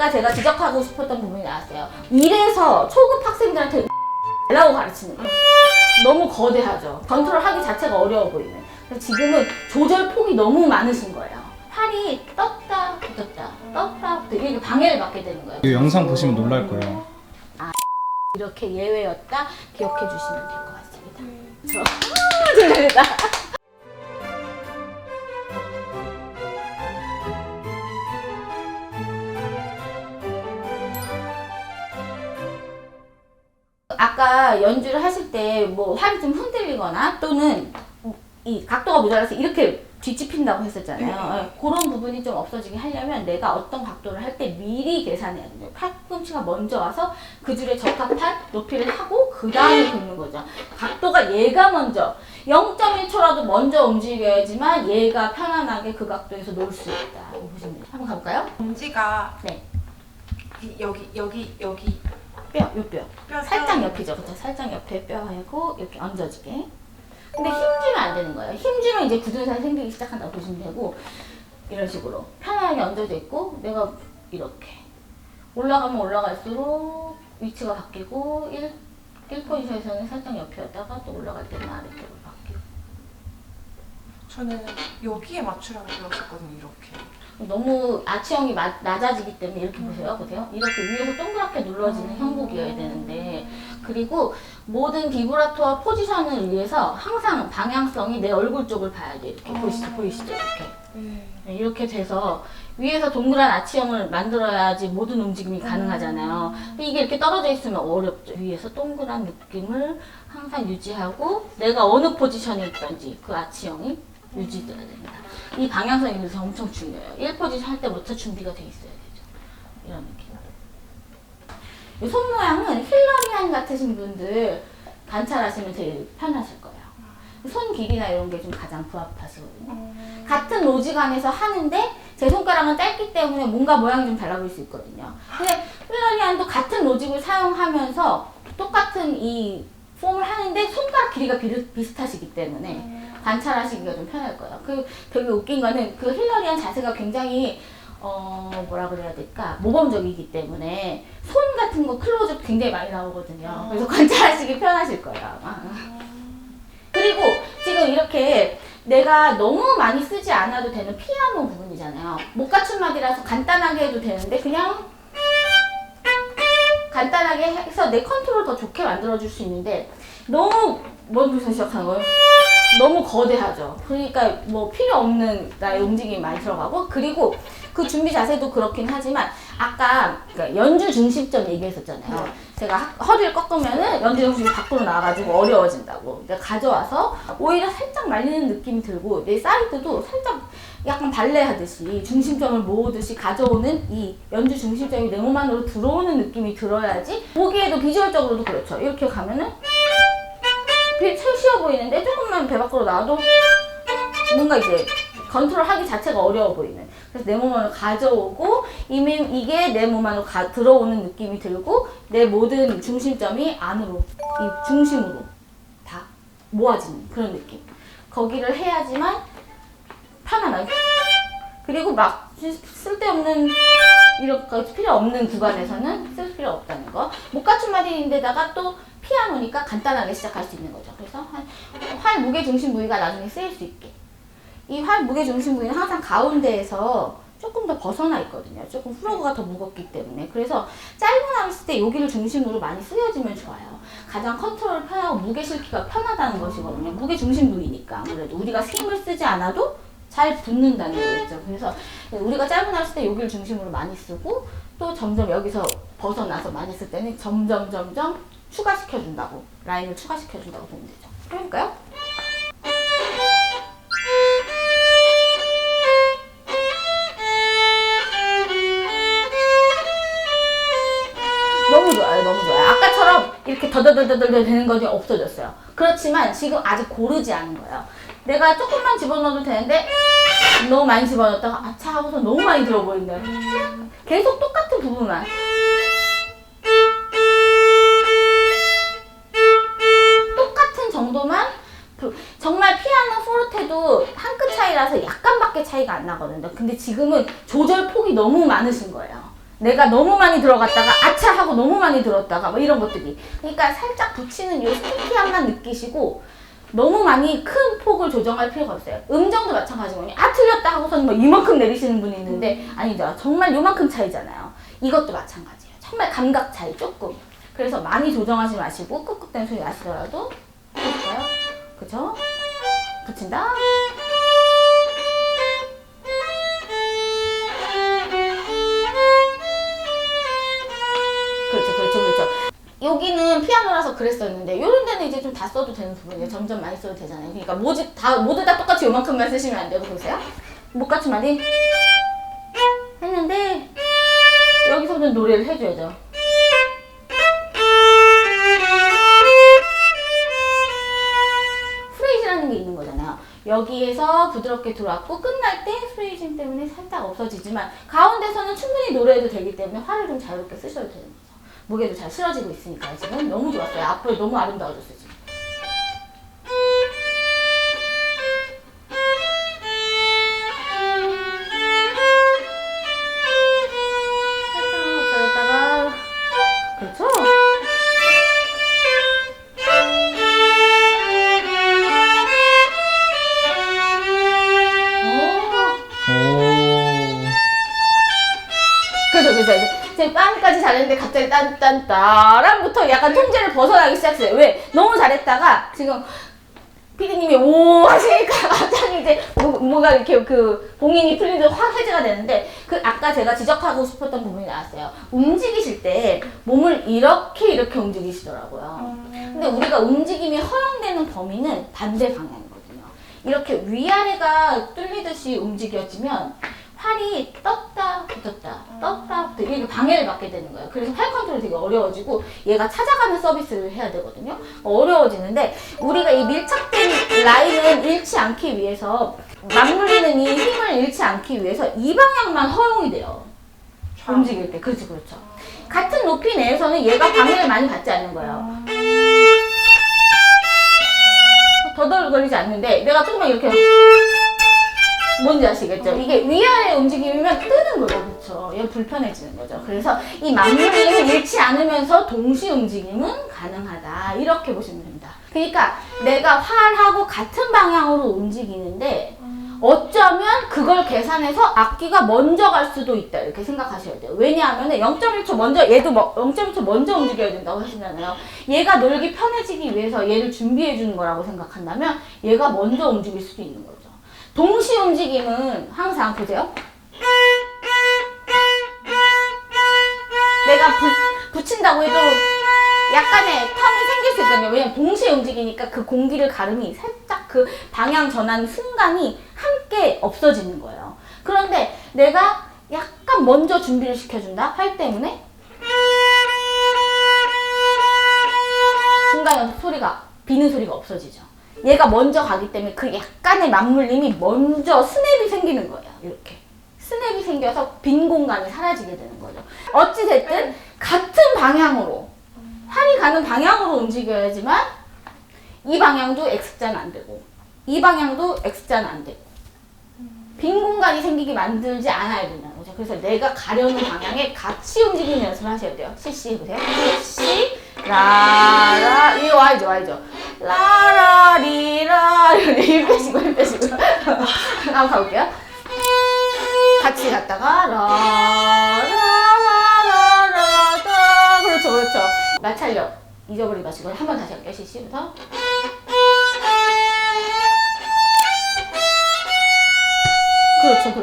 아까 제가 지적하고 싶었던 부분이 나왔어요. 이래서 초급 학생들한테 라고 가르치는 거예요. 너무 거대하죠. 컨트롤하기 자체가 어려워 보이는. 그래서 지금은 조절 폭이 너무 많으신 거예요. 팔이 떴다 붙었다 떴다 붙었다 이렇게 방해를 받게 되는 거예요. 이 영상 보시면 놀랄 거예요. 이렇게 예외였다 기억해 주시면 될 것 같습니다. 죄송합니다. 아까 연주를 하실 때 뭐 팔이 좀 흔들리거나 또는 이 각도가 모자라서 이렇게 뒤집힌다고 했었잖아요. 네. 그런 부분이 좀 없어지게 하려면 내가 어떤 각도를 할 때 미리 계산해야 돼요. 팔꿈치가 먼저 와서 그 줄에 적합한 높이를 하고 그 다음에 긋는 거죠. 각도가 얘가 먼저 0.1초라도 먼저 움직여야지만 얘가 편안하게 그 각도에서 놀 수 있다. 이거 보시면 돼요. 한번 가볼까요? 엄지가 네. 여기 뼈, 요 뼈. 뼈 살짝 옆이죠. 그쵸? 살짝 옆에 뼈 하고 이렇게 얹어지게. 근데 힘주면 안 되는 거예요. 힘주면 이제 굳은 살이 생기기 시작한다고 보시면 되고, 이런 식으로 편안하게 얹어져 있고, 내가 이렇게 올라가면 올라갈수록 위치가 바뀌고 1 포지션에서는 살짝 옆이었다가 또 올라갈 때는 아래쪽으로 바뀌고. 저는 여기에 맞추라고 배웠었거든요. 이렇게. 너무 아치형이 낮아지기 때문에 이렇게 보세요. 이렇게 위에서 동그랗게 눌러지는 형국이어야 되는데, 그리고 모든 비브라토와 포지션을 위해서 항상 방향성이 내 얼굴 쪽을 봐야 돼. 이렇게 보이시죠? 이렇게. 네, 이렇게 돼서 위에서 동그란 아치형을 만들어야지 모든 움직임이 가능하잖아요. 근데 이게 이렇게 떨어져 있으면 어렵죠. 위에서 동그란 느낌을 항상 유지하고 내가 어느 포지션에 있던지 그 아치형이 유지돼야 됩니다. 이 방향성이 그래서 엄청 중요해요. 1 포지션 할 때부터 준비가 돼 있어야 되죠. 이런 느낌. 이 손 모양은 힐러리안 같으신 분들 관찰하시면 되게 편하실 거예요. 손 길이나 이런 게 좀 가장 부합하시거든요. 같은 로지관에서 하는데 제 손가락은 짧기 때문에 뭔가 모양이 좀 달라 보일 수 있거든요. 근데 힐러리안도 같은 로직을 사용하면서 똑같은 이 폼을 하는데 손가락 길이가 비슷하시기 때문에 관찰하시기가 좀 편할 거예요. 그 되게 웃긴 거는 그 힐러리안 자세가 굉장히 뭐라 그래야 될까? 모범적이기 때문에 손 같은 거 클로즈업 굉장히 많이 나오거든요. 그래서 관찰하시기 편하실 거예요, 아마. 그리고 지금 이렇게 내가 너무 많이 쓰지 않아도 되는 피아노 부분이잖아요. 못 갖춘 마디라서 간단하게 해도 되는데 그냥 간단하게 해서 내 컨트롤 더 좋게 만들어줄 수 있는데 너무 먼저 시작하는 거예요. 너무 거대하죠. 그러니까 뭐 필요 없는 나의 움직임이 많이 들어가고, 그리고 그 준비 자세도 그렇긴 하지만 아까 그러니까 연주 중심점 얘기했었잖아요. 제가 허리를 꺾으면은 연주 중심이 밖으로 나와가지고 어려워진다고. 그러니까 가져와서 오히려 살짝 말리는 느낌이 들고 내 사이드도 살짝 약간 발레 하듯이 중심점을 모으듯이 가져오는 이 연주 중심점이 내 몸 안으로 들어오는 느낌이 들어야지 보기에도 비주얼적으로도 그렇죠. 이렇게 가면은 쉬워 보이는데 조금만 배 밖으로 나와도 뭔가 이제 컨트롤하기 자체가 어려워 보이는. 그래서 내 몸 안으로 가져오고 이게 내 몸 안으로 들어오는 느낌이 들고 내 모든 중심점이 안으로 이 중심으로 다 모아지는 그런 느낌. 거기를 해야지만 편안하게. 그리고 막 쓸데없는 이렇게 필요 없는 구간에서는 쓸 필요 없다는 거. 못 갖춘 마디인데다가 또 피아노니까 간단하게 시작할 수 있는 거죠. 그래서 활 무게 중심 부위가 나중에 쓰일 수 있게. 이 활 무게 중심 부위는 항상 가운데에서 조금 더 벗어나 있거든요. 조금 플러그가 더 무겁기 때문에. 그래서 짧은 함 쓸 때 여기를 중심으로 많이 쓰여지면 좋아요. 가장 컨트롤 편하고 무게 실기가 편하다는 것이거든요. 무게 중심 부위니까. 아무래도 우리가 힘을 쓰지 않아도 잘 붙는다는 거겠죠. 그래서 우리가 짧은 함 쓸 때 여기를 중심으로 많이 쓰고 또 점점 여기서 벗어나서 많이 쓸 때는 점점 추가시켜준다고, 라인을 추가시켜준다고 보면 되죠. 해볼까요? 너무 좋아요, 너무 좋아요. 아까처럼 이렇게 더더더더더 되는 것이 없어졌어요. 그렇지만 지금 아직 고르지 않은 거예요. 내가 조금만 집어넣어도 되는데 너무 많이 집어넣었다가 아차 하고서 너무 많이 들어 보인다. 계속 똑같은 부분만. 정도만. 정말 피아노 포르테도 한 끗 차이라서 약간밖에 차이가 안 나거든요. 근데 지금은 조절 폭이 너무 많으신 거예요. 내가 너무 많이 들어갔다가 아차 하고 너무 많이 들었다가 뭐 이런 것들이. 그러니까 살짝 붙이는 요 스티키함만 느끼시고 너무 많이 큰 폭을 조정할 필요가 없어요. 음정도 마찬가지거든요. 아 틀렸다 하고서는 뭐 이만큼 내리시는 분이 있는데 아니죠. 정말 요만큼 차이잖아요. 이것도 마찬가지예요. 정말 감각 차이 조금. 그래서 많이 조정하지 마시고 끄끄대는 소리 나시더라도 해볼까요? 그죠? 붙인다. 그렇죠. 여기는 피아노라서 그랬었는데 요런 데는 이제 좀 다 써도 되는 부분이에요. 점점 많이 써도 되잖아요. 그러니까 모두 다 똑같이 요만큼만 쓰시면 안 되고 보세요. 목같이 많이 했는데 여기서는 노래를 해줘야죠. 프레이즈라는 게 있는 거잖아요. 여기에서 부드럽게 들어왔고 끝날 때 프레이징 때문에 살짝 없어지지만 가운데서는 충분히 노래해도 되기 때문에 화를 좀 자유롭게 쓰셔도 되는 거죠. 무게도 잘 실어지고 있으니까 지금 너무 좋았어요. 앞으로 너무 아름다워졌어요 지금. 살짝 엎드렸다가 그렇죠? 그래서 이제 빰까지 잘했는데 갑자기 딴딴따랑부터 약간 통제를 벗어나기 시작했어요. 왜? 너무 잘했다가 지금 피디님이 오 하시니까 갑자기 이제 뭔가 이렇게 그 봉인이 풀리면서 확 해제가 되는데 그 아까 제가 지적하고 싶었던 부분이 나왔어요. 움직이실 때 몸을 이렇게 움직이시더라고요. 근데 우리가 움직임이 허용되는 범위는 반대 방향이거든요. 이렇게 위아래가 뚫리듯이 움직여지면 팔이 떴다 붙었다 떴다 붙었다 이렇게 방해를 받게 되는 거예요. 그래서 팔 컨트롤이 되게 어려워지고 얘가 찾아가는 서비스를 해야 되거든요. 어려워지는데 우리가 이 밀착된 라인을 잃지 않기 위해서 맞물리는 이 힘을 잃지 않기 위해서 이 방향만 허용이 돼요. 움직일 때. 그렇죠. 같은 높이 내에서는 얘가 방해를 많이 받지 않는 거예요. 더덜거리지 않는데 내가 조금만 이렇게 뭔지 아시겠죠? 이게 위아래 움직임이면 뜨는 거죠. 그렇죠? 얘 불편해지는 거죠. 그래서 이 맞물림을 잃지 않으면서 동시 움직임은 가능하다. 이렇게 보시면 됩니다. 그러니까 내가 활하고 같은 방향으로 움직이는데 어쩌면 그걸 계산해서 악기가 먼저 갈 수도 있다. 이렇게 생각하셔야 돼요. 왜냐하면 0.1초 먼저 얘도 0.1초 먼저 움직여야 된다고 하시잖아요. 얘가 놀기 편해지기 위해서 얘를 준비해 주는 거라고 생각한다면 얘가 먼저 움직일 수도 있는 거죠. 동시 움직임은 항상 보세요. 내가 붙인다고 해도 약간의 텀이 생길 수 있거든요. 왜냐면 동시에 움직이니까 그 공기를 가름이 살짝 그 방향 전환 순간이 함께 없어지는 거예요. 그런데 내가 약간 먼저 준비를 시켜준다? 활 때문에 중간에 소리가 비는 소리가 없어지죠. 얘가 먼저 가기 때문에 그 약간의 맞물림이 먼저 스냅이 생기는 거예요. 이렇게 스냅이 생겨서 빈 공간이 사라지게 되는 거죠. 어찌됐든 같은 방향으로 활이 가는 방향으로 움직여야지만 이 방향도 X자는 안 되고 이 방향도 X자는 안 되고 빈 공간이 생기게 만들지 않아야 된다는 거죠. 그래서 내가 가려는 방향에 같이 움직이는 연습을 하셔야 돼요. CC 해보세요. CC 라라 이거 와야죠. 라라 리라 힘 빼시고 한번 가볼게요. 같이 갔다가 라라라라라 그렇죠. 마찰력 잊어버리지 마시고 한 번 다시 할게요. CC부터 그렇죠.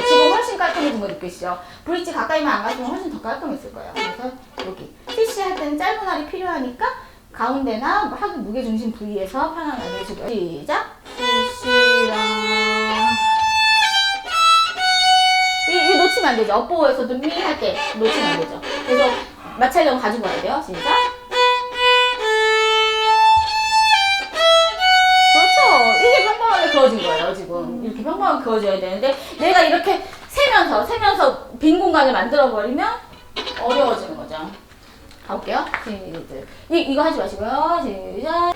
지금 훨씬 깔끔해진 거 느끼시죠? 브릿지 가까이만 안 갔으면 훨씬 더 깔끔했을 거예요. 그래서 여기 CC 할 때는 짧은 활이 필요하니까 가운데나 하기 무게중심 부위에서 편안하게 해주고요. 시작! CC랑 이거 놓치면 안 되죠. 업보에서도 미 할 때 놓치면 안 되죠. 그래서 마찰력은 가지고 가야 돼요. 시작! 그렇죠. 이게 평범하게 그어진 거예요. 지금 이렇게 평범하게 그어져야 되는데 내가 이렇게 세면서 빈 공간을 만들어버리면 어려워지는 거죠. 가볼게요. 이거 하지 마시고요. 시작.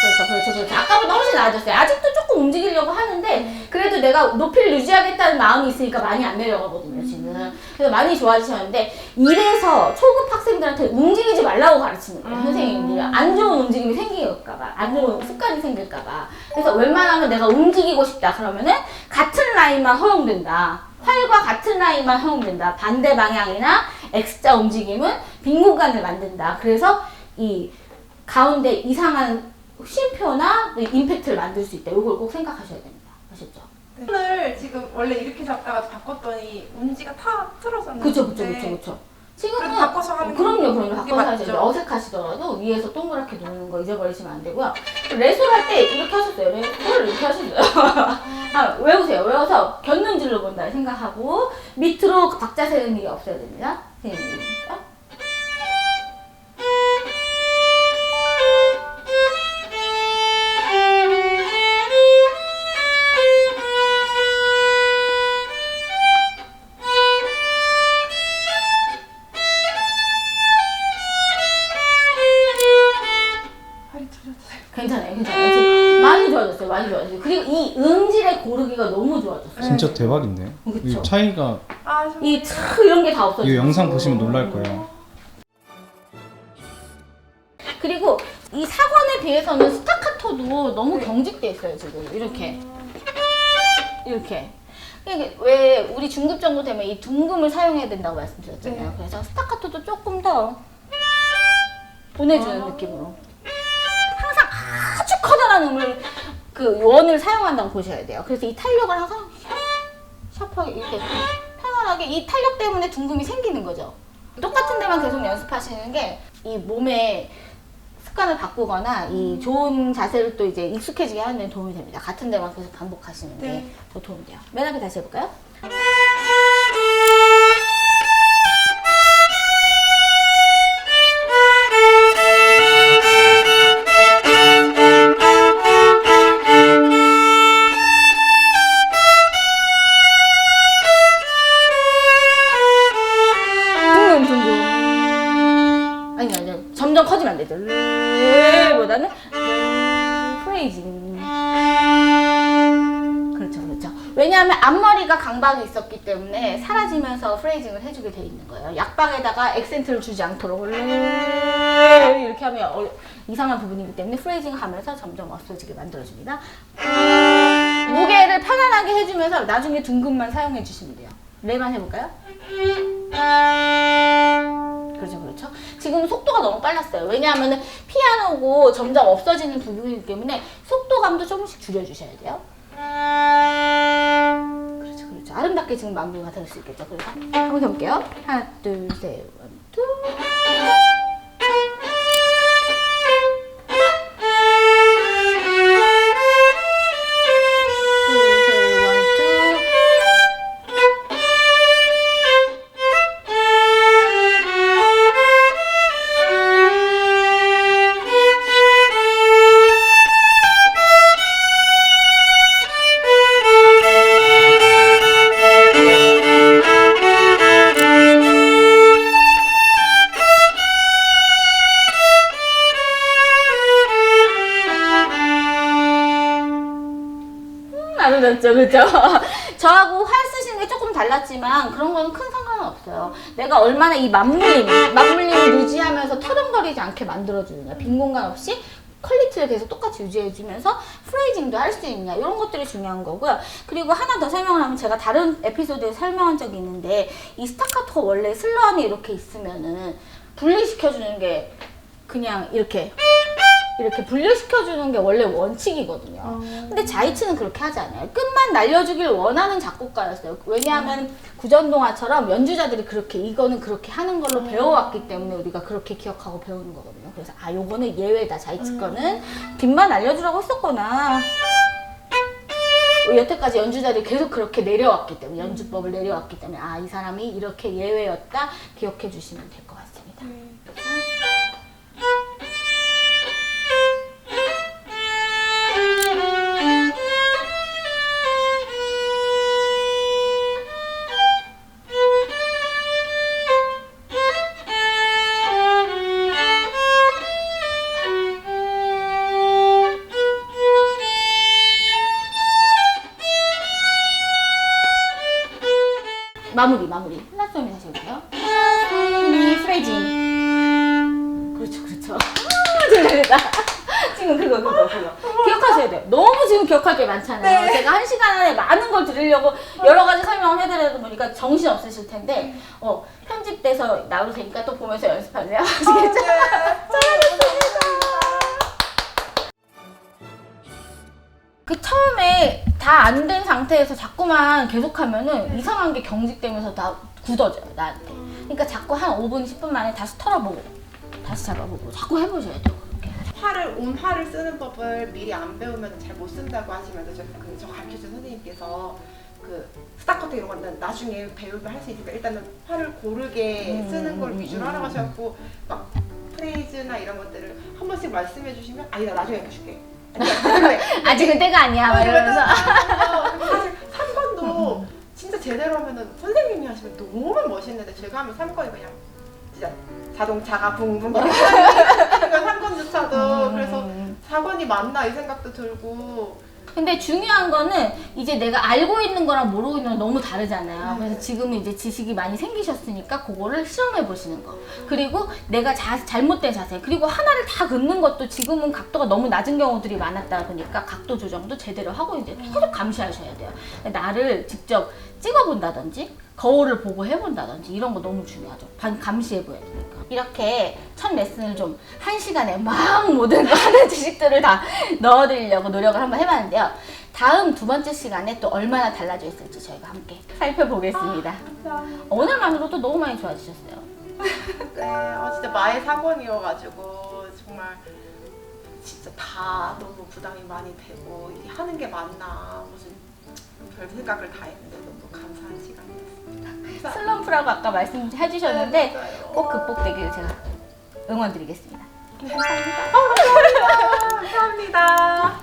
그렇죠. 그렇죠. 아까보다 훨씬 나아졌어요. 아직도 조금 움직이려고 하는데 그래도 내가 높이를 유지하겠다는 마음이 있으니까 많이 안 내려가거든요, 지금. 그래서 많이 좋아지셨는데 이래서 초급 학생들한테 움직이지 말라고 가르치는 거예요, 선생님들이. 안 좋은 움직임이 생길까봐, 안 좋은 습관이 생길까봐. 그래서 웬만하면 내가 움직이고 싶다 그러면은 같은 라인만 허용된다. 활과 같은 라인만 허용된다. 반대 방향이나 X자 움직임은 빈 공간을 만든다. 그래서 이 가운데 이상한 쉼표나 임팩트를 만들 수 있다. 이걸 꼭 생각하셔야 됩니다. 아셨죠? 손을 지금 원래 이렇게 잡다가 바꿨더니 운지가 다 틀어졌는데. 그쵸. 지금은 그래도 바꿔서 하는 게 그럼요. 그게 바꿔서 맞죠? 하셔야죠. 어색하시더라도 위에서 동그랗게 누르는 거 잊어버리시면 안 되고요. 레솔 할 때 이렇게 하셨어요. 레솔을 이렇게 하셨어요. 아, 외우세요. 외워서 곁눈질로 본다 생각하고 밑으로 박자 세는 일이 없어야 됩니다. 선생님입니다. 팔이 틀어졌어요. 괜찮아요. 지금 많이 좋아졌어요. 그리고 이 음질의 고르기가 너무 좋아졌어요. 진짜 대박인데요? 그쵸. 이 차이가 이 이런 게 다 없어졌어요. 이 영상 보시면 놀랄 거예요. 그리고 이 사관에 비해서는 스타카토도 너무 경직돼 있어요, 지금. 이렇게. 이게 왜 우리 중급 정도 되면 이 둥금을 사용해야 된다고 말씀드렸잖아요. 네. 그래서 스타카토도 조금 더 보내주는 느낌으로. 항상 아주 커다란 음을 그 원을 사용한다고 보셔야 돼요. 그래서 이 탄력을 항상 샤프하게 이렇게 편안하게 이 탄력 때문에 둥금이 생기는 거죠. 똑같은 데만 계속 연습하시는 게 이 몸에 습관을 바꾸거나 이 좋은 자세를 또 이제 익숙해지게 하는 데 도움이 됩니다. 같은 데만 계속 반복하시는 게 네. 더 도움이 돼요. 맨 앞에 다시 해볼까요? 둥근. 아니. 점점 커지면 안 되죠. 보다는 프레이징. 그렇죠. 왜냐하면 앞머리가 강박이 있었기 때문에 사라지면서 프레이징을 해주게 돼 있는 거예요. 약방에다가 액센트를 주지 않도록 이렇게 하면 이상한 부분이기 때문에 프레이징 하면서 점점 없어지게 만들어줍니다. 무게를 편안하게 해주면서 나중에 둥근만 사용해 주시면 돼요. 레만 해볼까요? 그렇죠. 지금 속도가 너무 빨랐어요. 왜냐하면 피아노고 점점 없어지는 부분이기 때문에 속도감도 조금씩 줄여주셔야 돼요. 그렇죠. 아름답게 지금 마무리가 될 수 있겠죠. 그래서 한번 해볼게요. 하나, 둘, 셋, 원, 투. 아름답죠, 그죠? 저하고 활 쓰시는 게 조금 달랐지만 그런 거는 큰 상관은 없어요. 내가 얼마나 이 맞물림을 유지하면서 터름거리지 않게 만들어주느냐, 빈 공간 없이 퀄리티를 계속 똑같이 유지해주면서 프레이징도 할 수 있냐, 이런 것들이 중요한 거고요. 그리고 하나 더 설명을 하면 제가 다른 에피소드에 설명한 적이 있는데 이 스타카토가 원래 슬로함이 이렇게 있으면은 분리시켜주는 게 그냥 이렇게 분리시켜주는 게 원래 원칙이거든요. 근데 자이츠는 그렇게 하지 않아요. 끝만 날려주길 원하는 작곡가였어요. 왜냐하면 구전동화처럼 연주자들이 이거는 그렇게 하는 걸로 배워왔기 때문에 우리가 그렇게 기억하고 배우는 거거든요. 그래서 요거는 예외다. 자이츠 거는 빈만 날려주라고 했었구나. 여태까지 연주자들이 계속 그렇게 내려왔기 때문에, 연주법을 내려왔기 때문에 이 사람이 이렇게 예외였다 기억해 주시면 될 것 같습니다. 마무리. 플라토미 다시 해볼게요. 프레진. 그렇죠. 잘했다. 지금 그거. 기억하셔야 돼요. 너무 지금 기억할 게 많잖아요. 네. 제가 1시간 안에 많은 걸 드리려고 여러 가지 설명을 해드리다 보니까 정신 없으실 텐데, 편집돼서 나올 테니까 또 보면서 연습하세요. 아시겠죠? 그 처음에 다 안 된 상태에서 자꾸만 계속하면은 이상한 게 경직되면서 다 굳어져요, 나한테. 그러니까 자꾸 한 5분, 10분 만에 다시 털어보고, 다시 잡아보고, 자꾸 해보셔야 돼요, 그렇게. 온화를 쓰는 법을 미리 안 배우면 잘 못 쓴다고 하시면서 저 가르쳐준 선생님께서 그 스타커트 이런 거는 나중에 배우면 할 수 있으니까 일단은 화를 고르게 쓰는 걸 위주로 하라고 하셔갖고 막 프레이즈나 이런 것들을 한 번씩 말씀해 주시면 아니다 나중에 해줄게. 아직은 때가 아니야, 막 이러면서. 사실 3권도 진짜 제대로 하면은 선생님이 하시면 너무 멋있는데 제가 하면 3권이 그냥 진짜 자동차가 붕붕 거리는 3권조차도 그래서 4권이 맞나 이 생각도 들고. 근데 중요한 거는 이제 내가 알고 있는 거랑 모르고 있는 건 너무 다르잖아요. 그래서 지금은 이제 지식이 많이 생기셨으니까 그거를 실험해 보시는 거. 그리고 내가 잘못된 자세. 그리고 하나를 다 긋는 것도 지금은 각도가 너무 낮은 경우들이 많았다 보니까 각도 조정도 제대로 하고 이제 계속 감시하셔야 돼요. 나를 직접 찍어본다든지 거울을 보고 해본다든지 이런 거 너무 중요하죠. 감시해 보여야 되니까. 이렇게 첫 레슨을 좀 1시간에 막 모든 거 하는 지식들을 다 넣어드리려고 노력을 한번 해봤는데요. 다음 2번째 시간에 또 얼마나 달라져 있을지 저희가 함께 살펴보겠습니다. 감사합니다. 오늘만으로도 너무 많이 좋아지셨어요. 네, 진짜 마의 4권이어가지고 정말 진짜 다 너무 부담이 많이 되고 이게 하는 게 맞나 무슨 별 생각을 다 했는데 너무 감사한 시간이었습니다. 슬럼프라고 아까 말씀해 주셨는데 네, 맞아요. 꼭 극복되기를 제가 응원드리겠습니다. 감사합니다. 감사합니다.